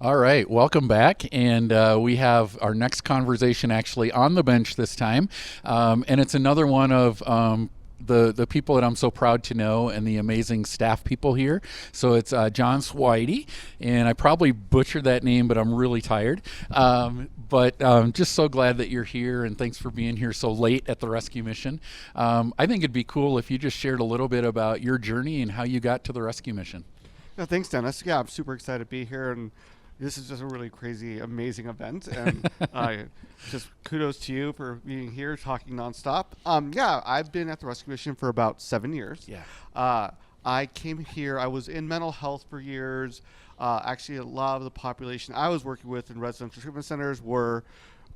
All right, welcome back. And we have our next conversation actually on the bench this time. And it's another one of the people that I'm so proud to know and the amazing staff people here. So it's Jon Soweidy. And I probably butchered that name, but I'm really tired. But just so glad that you're here, and thanks for being here so late at the rescue mission. I think it'd be cool if you just shared a little bit about your journey and how you got to the rescue mission. No, thanks, Dennis. Yeah, I'm super excited to be here, and this is just a really crazy, amazing event. And just kudos to you for being here, talking nonstop. Yeah, I've been at the Rescue Mission for about 7 years. Yeah. I came here. I was in mental health for years. Actually, a lot of the population I was working with in residential treatment centers were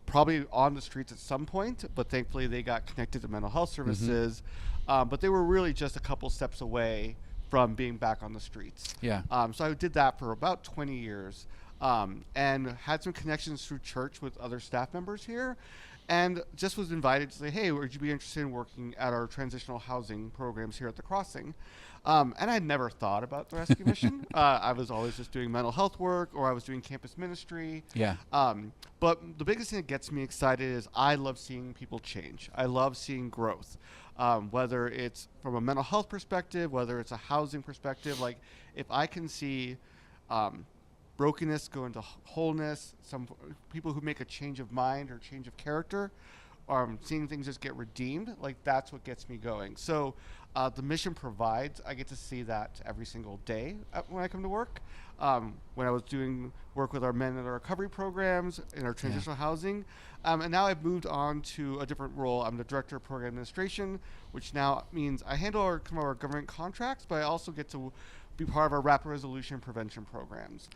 probably on the streets at some point, but thankfully they got connected to mental health services. But they were really just a couple steps away from being back on the streets. Yeah. So I did that for about 20 years. And had some connections through church with other staff members here, and just was invited to say, hey, would you be interested in working at our transitional housing programs here at the Crossing? And I'd never thought about the rescue mission. I was always just doing mental health work, or I was doing campus ministry. Yeah. But the biggest thing that gets me excited is I love seeing people change. I love seeing growth, whether it's from a mental health perspective, whether it's a housing perspective. Like, if I can see brokenness go into wholeness, some people who make a change of mind or change of character, seeing things just get redeemed, like that's what gets me going. So the mission provides, I get to see that every single day when I come to work. When I was doing work with our men in our recovery programs, in our transitional housing, and now I've moved on to a different role. I'm the director of program administration, which now means I handle some of our government contracts, but I also get to be part of our rapid resolution prevention programs,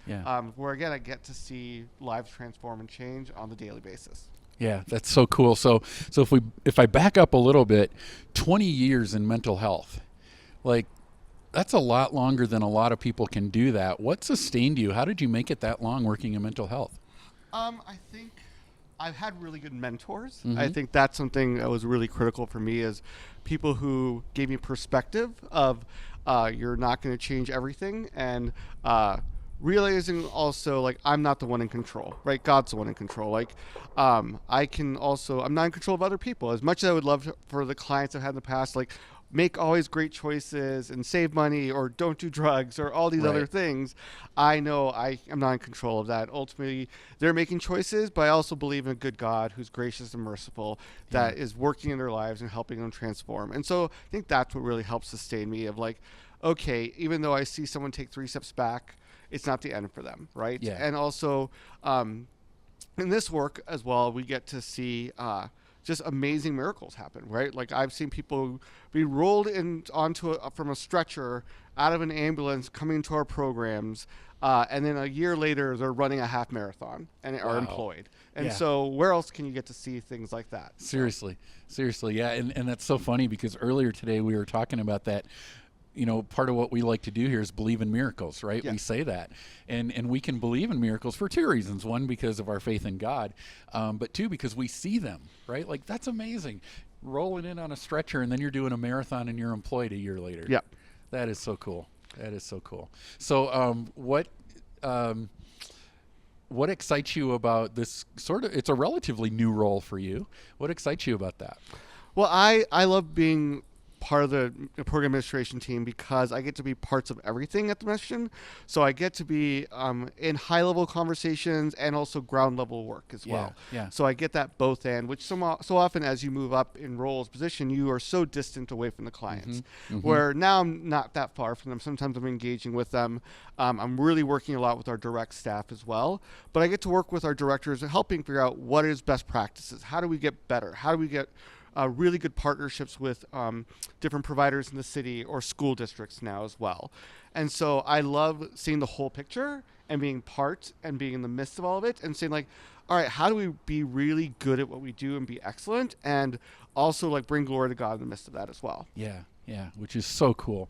where again I get to see lives transform and change on the daily basis. Yeah, that's so cool. So if I back up a little bit, 20 years in mental health, like that's a lot longer than a lot of people can do that. What sustained you? How did you make it that long working in mental health? I think I've had really good mentors. I think that's something that was really critical for me, is people who gave me perspective of you're not going to change everything, and realizing also, like, I'm not the one in control, right? God's the one in control. Like, I'm not in control of other people. As much as I would love for the clients I've had in the past, like, make always great choices and save money or don't do drugs or all these other things, I know I am not in control of that. Ultimately, they're making choices, but I also believe in a good God who's gracious and merciful, that is working in their lives and helping them transform. And so I think that's what really helps sustain me, of like, okay, even though I see someone take 3 steps back, it's not the end for them, right? Yeah. And also in this work as well, we get to see just amazing miracles happen, right? Like, I've seen people be rolled from a stretcher out of an ambulance coming to our programs, and then a year later they're running a half marathon and are employed. And so where else can you get to see things like that? Seriously, yeah. And that's so funny, because earlier today we were talking about that. You know, part of what we like to do here is believe in miracles, right? Yeah. We say that. And we can believe in miracles for 2 reasons. 1, because of our faith in God, but 2, because we see them, right? Like, that's amazing. Rolling in on a stretcher, and then you're doing a marathon and you're employed a year later. Yeah. That is so cool. So what excites you about this it's a relatively new role for you. What excites you about that? Well, I love being part of the program administration team, because I get to be parts of everything at the mission. So I get to be in high level conversations and also ground level work as well. Yeah. So I get that both end, which so often as you move up in roles, position, you are so distant away from the clients, where now I'm not that far from them. Sometimes I'm engaging with them. I'm really working a lot with our direct staff as well, but I get to work with our directors and helping figure out what is best practices. How do we get better? How do we get really good partnerships with different providers in the city or school districts now as well. And so I love seeing the whole picture and being part and being in the midst of all of it and saying, like, all right, how do we be really good at what we do and be excellent, and also like bring glory to God in the midst of that as well? Yeah. Yeah, which is so cool.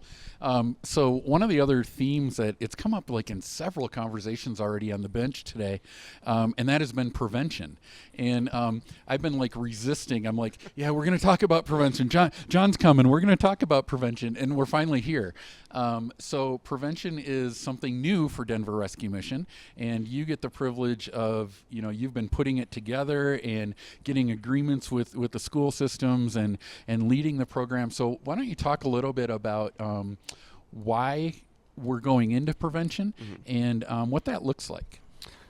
So one of the other themes that it's come up like in several conversations already on the bench today, and that has been prevention. And I've been like resisting. I'm like, yeah, we're going to talk about prevention. John's coming. We're going to talk about prevention, and we're finally here. So prevention is something new for Denver Rescue Mission, and you get the privilege of, you've been putting it together and getting agreements with the school systems and leading the program. So why don't you talk a little bit about why we're going into prevention and what that looks like?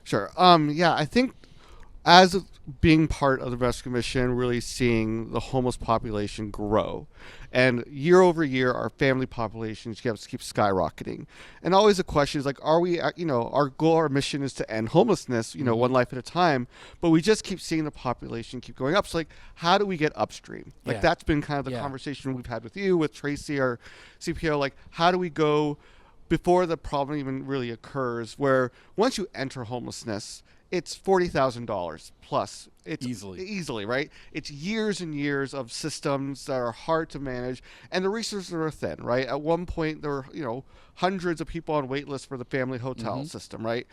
Sure. Yeah, I think as being part of the Rescue Mission, really seeing the homeless population grow. And year over year, our family populations keep skyrocketing. And always the question is like, are we, our goal, our mission is to end homelessness, one life at a time. But we just keep seeing the population keep going up. So like, how do we get upstream? Like that's been kind of the conversation we've had with you, with Tracy, our CPO. Like, how do we go before the problem even really occurs, where once you enter homelessness, it's $40,000 plus. It's easily, right? It's years and years of systems that are hard to manage, and the resources are thin, right? At one point, there were hundreds of people on wait lists for the family hotel system, right?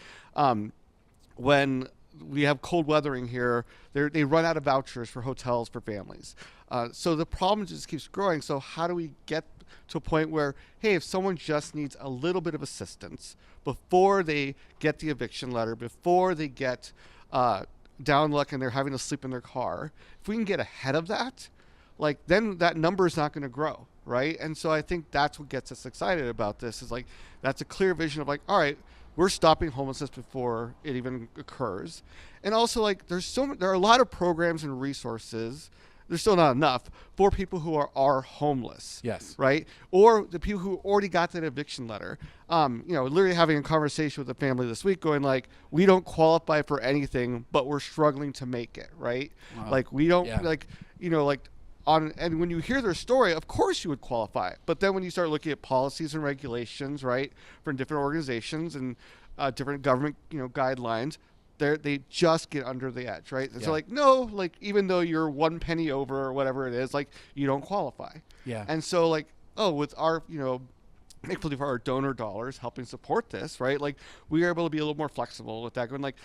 When we have cold weathering here, they run out of vouchers for hotels for families. So the problem just keeps growing. So how do we get to a point where, hey, if someone just needs a little bit of assistance before they get the eviction letter, before they get down luck and they're having to sleep in their car, if we can get ahead of that, like then that number is not going to grow, right? And so I think that's what gets us excited about this, is like that's a clear vision of like, all right, we're stopping homelessness before it even occurs. And also like there are a lot of programs and resources. There's still not enough for people who are homeless. Yes. Right? Or the people who already got that eviction letter. Literally having a conversation with a family this week going like, we don't qualify for anything, but we're struggling to make it, right? Wow. Like we don't and when you hear their story, of course you would qualify. But then when you start looking at policies and regulations, right, from different organizations and different government, guidelines, they just get under the edge, right? And so like, no, like even though you're one penny over or whatever it is, like you don't qualify. Yeah. And so like, with our, thankfully for our donor dollars helping support this, right? Like we are able to be a little more flexible with that, going like,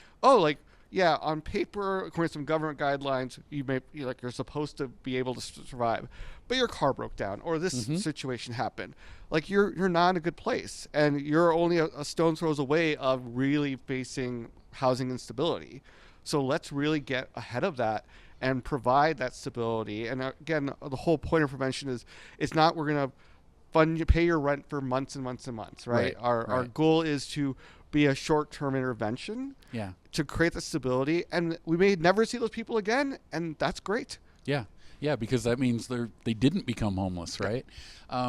on paper, according to some government guidelines, you're supposed to be able to survive, but your car broke down or this situation happened. Like you're not in a good place, and you're only a stone's throws away of really facing housing instability. So let's really get ahead of that and provide that stability. And again, the whole point of prevention is it's not we're going to pay your rent for months and months and months, right? Our goal is to be a short-term intervention to create the stability, and we may never see those people again, and that's great. Yeah, because that means they didn't become homeless, right?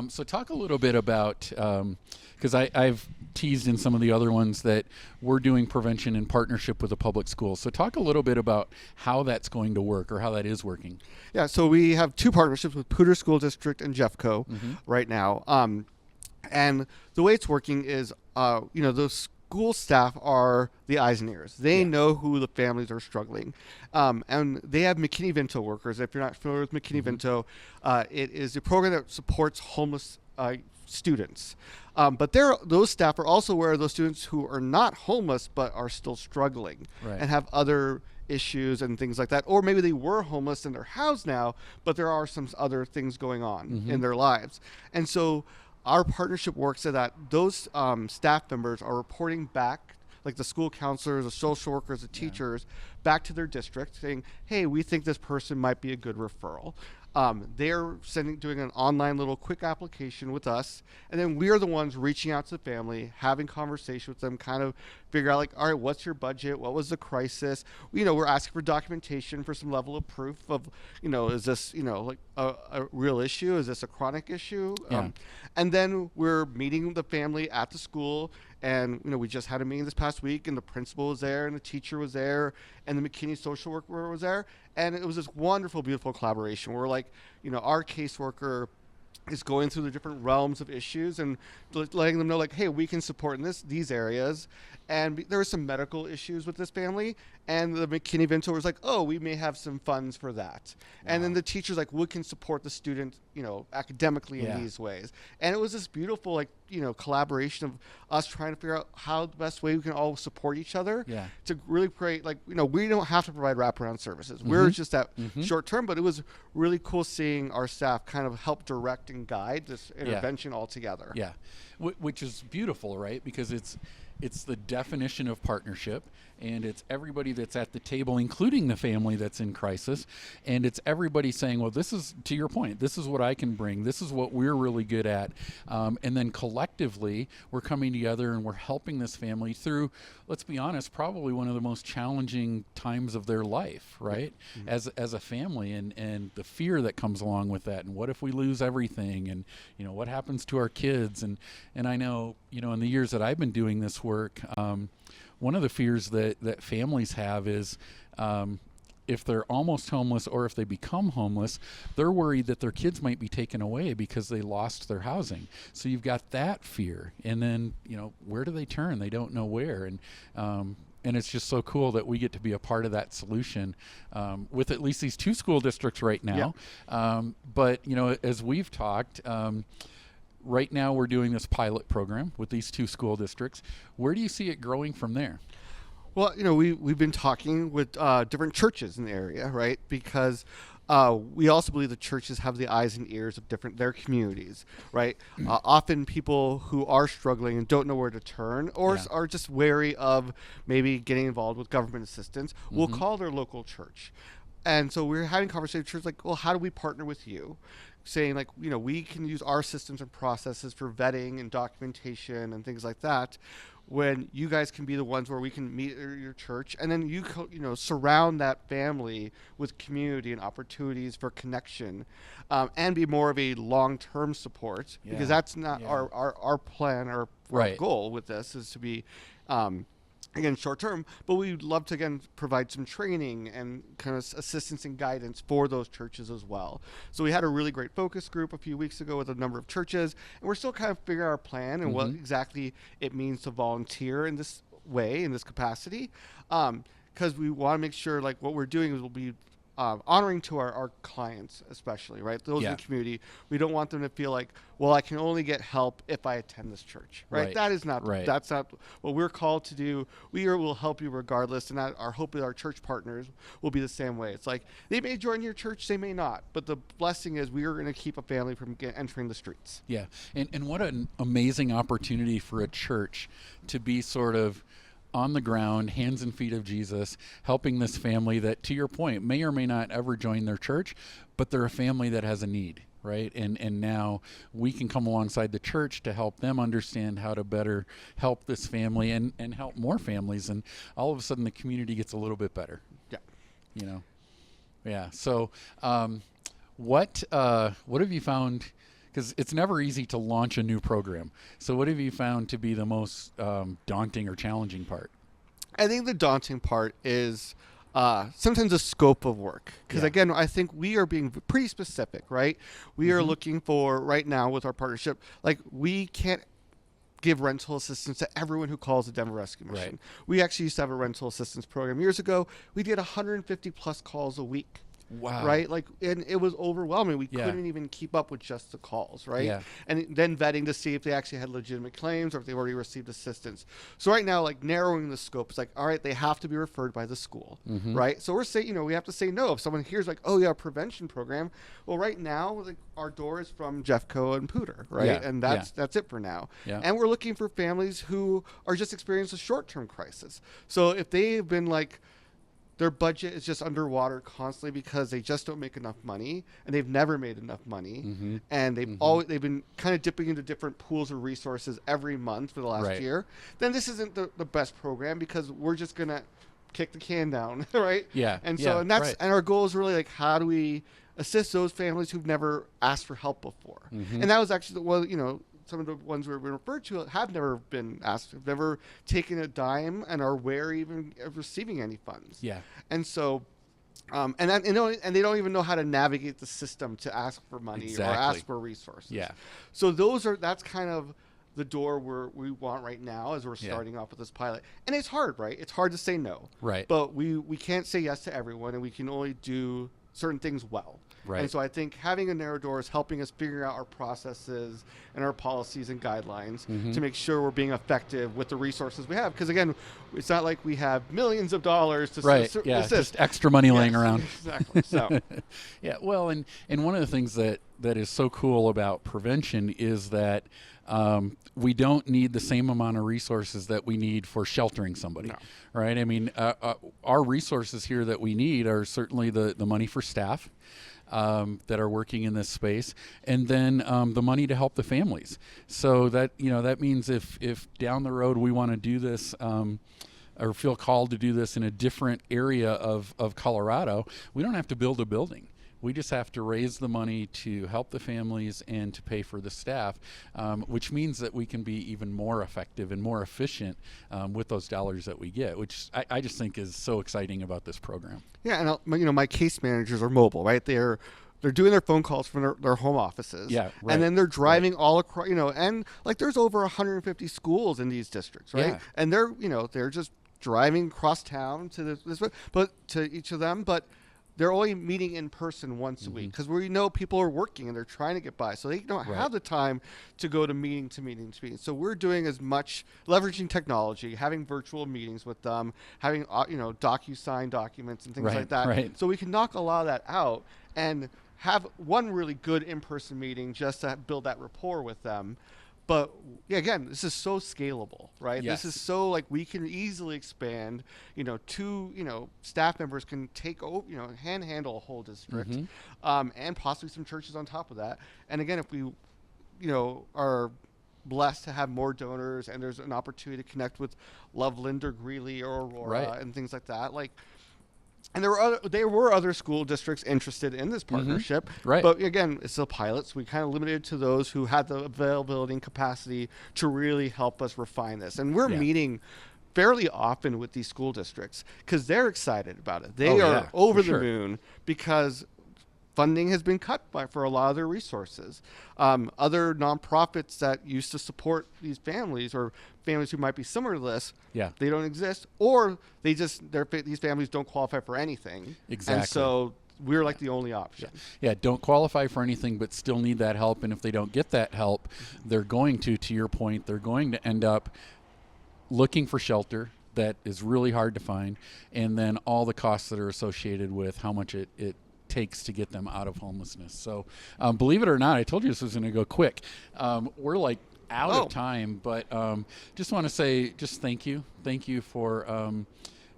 So talk a little bit about, because I've teased in some of the other ones that we're doing prevention in partnership with the public schools. So talk a little bit about how that's going to work or how that is working. Yeah, so we have two partnerships with Poudre School District and Jeffco right now. And the way it's working is, those school staff are the eyes and ears. They know who the families are struggling. And they have McKinney-Vento workers. If you're not familiar with McKinney-Vento, it is a program that supports homeless students. But those staff are also aware of those students who are not homeless but are still struggling and have other issues and things like that. Or maybe they were homeless and they're housed now, but there are some other things going on in their lives. And so our partnership works so that those staff members are reporting back, like the school counselors, the social workers, the teachers, back to their district saying, hey, we think this person might be a good referral. They're doing an online little quick application with us, and then we are the ones reaching out to the family, having conversation with them, kind of figure out like, all right, what's your budget? What was the crisis? We're asking for documentation for some level of proof of, is this, like a real issue? Is this a chronic issue? And then we're meeting the family at the school, and we just had a meeting this past week, and the principal was there, and the teacher was there, and the McKinney social worker was there, and it was this wonderful, beautiful collaboration where like, our caseworker is going through the different realms of issues and letting them know like, hey, we can support in these areas. and there were some medical issues with this family, and the McKinney Vento was like, oh, we may have some funds for that. And then the teacher's like, we can support the student, academically in these ways. And it was this beautiful, collaboration of us trying to figure out how the best way we can all support each other to really create, we don't have to provide wraparound services. We're just that short term, but it was really cool seeing our staff kind of help direct and guide this intervention all together. Yeah, which is beautiful, right? Because it's the definition of partnership, and it's everybody that's at the table, including the family that's in crisis, and it's everybody saying, well, this is, to your point, this is what I can bring, this is what we're really good at, and then collectively we're coming together and we're helping this family through, let's be honest, probably one of the most challenging times of their life, right? As a family, and the fear that comes along with that, and what if we lose everything, and what happens to our kids, and I know, in the years that I've been doing this work, one of the fears that families have is if they're almost homeless or if they become homeless, they're worried that their kids might be taken away because they lost their housing. So you've got that fear. And then, where do they turn? They don't know where. And it's just so cool that we get to be a part of that solution with at least these 2 school districts right now. But, as we've talked, right now we're doing this pilot program with these 2 school districts. Where do you see it growing from there? Well, we've been talking with different churches in the area, right? Because we also believe the churches have the eyes and ears of their communities, right? Often people who are struggling and don't know where to turn, or are just wary of maybe getting involved with government assistance, will call their local church. And so we're having conversations with churches like, well, how do we partner with you? Saying we can use our systems and processes for vetting and documentation and things like that, when you guys can be the ones where we can meet at your church, and then you surround that family with community and opportunities for connection, and be more of a long-term support, because that's not our plan. Our goal with this is to be again, short term, but we'd love to, again, provide some training and kind of assistance and guidance for those churches as well. So we had a really great focus group a few weeks ago with a number of churches, and we're still kind of figuring out our plan and what exactly it means to volunteer in this way, in this capacity, because we want to make sure what we're doing is we'll be honoring to our clients, especially, right? Those in the community. We don't want them to feel like, well, I can only get help if I attend this church, right? That is not, that's not what we're called to do. We will help you regardless, and our hope with our church partners will be the same way. It's like, they may join your church, they may not, but the blessing is we are going to keep a family from entering the streets. Yeah, and what an amazing opportunity for a church to be sort of on the ground, hands and feet of Jesus, helping this family that, to your point, may or may not ever join their church, but they're a family that has a need, right? And now we can come alongside the church to help them understand how to better help this family and help more families, and all of a sudden the community gets a little bit better. So what have you found? Because it's never easy to launch a new program. So what have you found to be the most daunting or challenging part? I think the daunting part is sometimes the scope of work. Because again, I think we are being pretty specific, right? We are looking for, right now with our partnership, we can't give rental assistance to everyone who calls the Denver Rescue Mission. We actually used to have a rental assistance program years ago. We did 150 plus calls a week. Wow. Right? And it was overwhelming. We couldn't even keep up with just the calls, right? Yeah. And then vetting to see if they actually had legitimate claims or if they already received assistance. So right now, narrowing the scope, it's all right, they have to be referred by the school, right? So we're saying, we have to say no. If someone hears oh yeah, prevention program, well, right now, our door is from Jeffco and Pooter, right? Yeah. And that's it for now. Yeah. And we're looking for families who are just experiencing a short-term crisis. So if they've been their budget is just underwater constantly because they just don't make enough money, and they've never made enough money, and they've been kind of dipping into different pools of resources every month for the last year. Then this isn't the best program, because we're just gonna kick the can down, right? Yeah. And so and that's and our goal is really how do we assist those families who've never asked for help before, and that was actually some of the ones we referred to have never been asked, have never taken a dime, and are wary even of receiving any funds. Yeah. And so, and they don't even know how to navigate the system to ask for money or ask for resources. Yeah. So that's kind of the door we want right now as we're starting off with this pilot. And it's hard, right? It's hard to say no. Right. But we can't say yes to everyone, and we can only do certain things well. Right. And so I think having a narrow door is helping us figure out our processes and our policies and guidelines to make sure we're being effective with the resources we have. Because, again, it's not like we have millions of dollars to assist. Just extra money laying around. Exactly. So. Yeah, well, and one of the things that is so cool about prevention is that we don't need the same amount of resources that we need for sheltering somebody, right? I mean, our resources here that we need are certainly the money for staff that are working in this space, and then the money to help the families. So that that means if down the road we want to do this. Or feel called to do this in a different area of Colorado, we don't have to build a building. We just have to raise the money to help the families and to pay for the staff, which means that we can be even more effective and more efficient with those dollars that we get, which I just think is so exciting about this program. Yeah, and my case managers are mobile, right? They're doing their phone calls from their home offices. Yeah, right. And then they're driving all across, and like there's over 150 schools in these districts, right? Yeah. And they're just driving across town to to each of them, but they're only meeting in person once a week because we know people are working and they're trying to get by. So they don't have the time to go to meeting to meeting to meeting. So we're doing as much leveraging technology, having virtual meetings with them, having, DocuSign documents and things like that. Right. So we can knock a lot of that out and have one really good in-person meeting just to build that rapport with them. But yeah, again, this is so scalable, right? Yes. This is so we can easily expand. Two staff members can take over, handle a whole district, and possibly some churches on top of that. And again, if we, are blessed to have more donors and there's an opportunity to connect with Loveland or Greeley or Aurora and things like that, and there were other school districts interested in this partnership. Right. But again, it's a pilot, so we kind of limited it to those who had the availability and capacity to really help us refine this. And we're meeting fairly often with these school districts because they're excited about it. They are over the moon because funding has been cut for a lot of their resources. Other nonprofits that used to support these families or families who might be similar to this, they don't exist, or these families don't qualify for anything. Exactly. And so we're like the only option. Yeah, don't qualify for anything but still need that help. And if they don't get that help, they're going to your point, they're going to end up looking for shelter that is really hard to find, and then all the costs that are associated with how much it takes to get them out of homelessness. So believe it or not, I told you this was going to go quick. We're out of time, but just want to say thank you for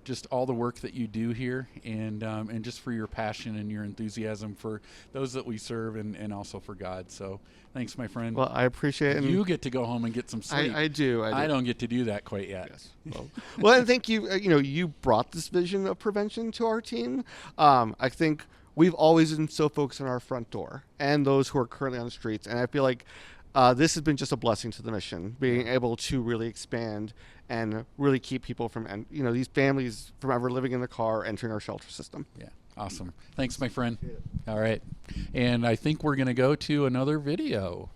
just all the work that you do here, and just for your passion and your enthusiasm for those that we serve, and also for God. So thanks, my friend. Well, I appreciate it. You get to go home and get some sleep. I do. I don't get to do that quite yet. Yes. Well, and thank you. You brought this vision of prevention to our team. I think we've always been so focused on our front door and those who are currently on the streets. And I feel like this has been just a blessing to the mission, being able to really expand and really keep people from, these families from ever living in the car, entering our shelter system. Yeah. Awesome. Thanks, my friend. All right. And I think we're going to go to another video.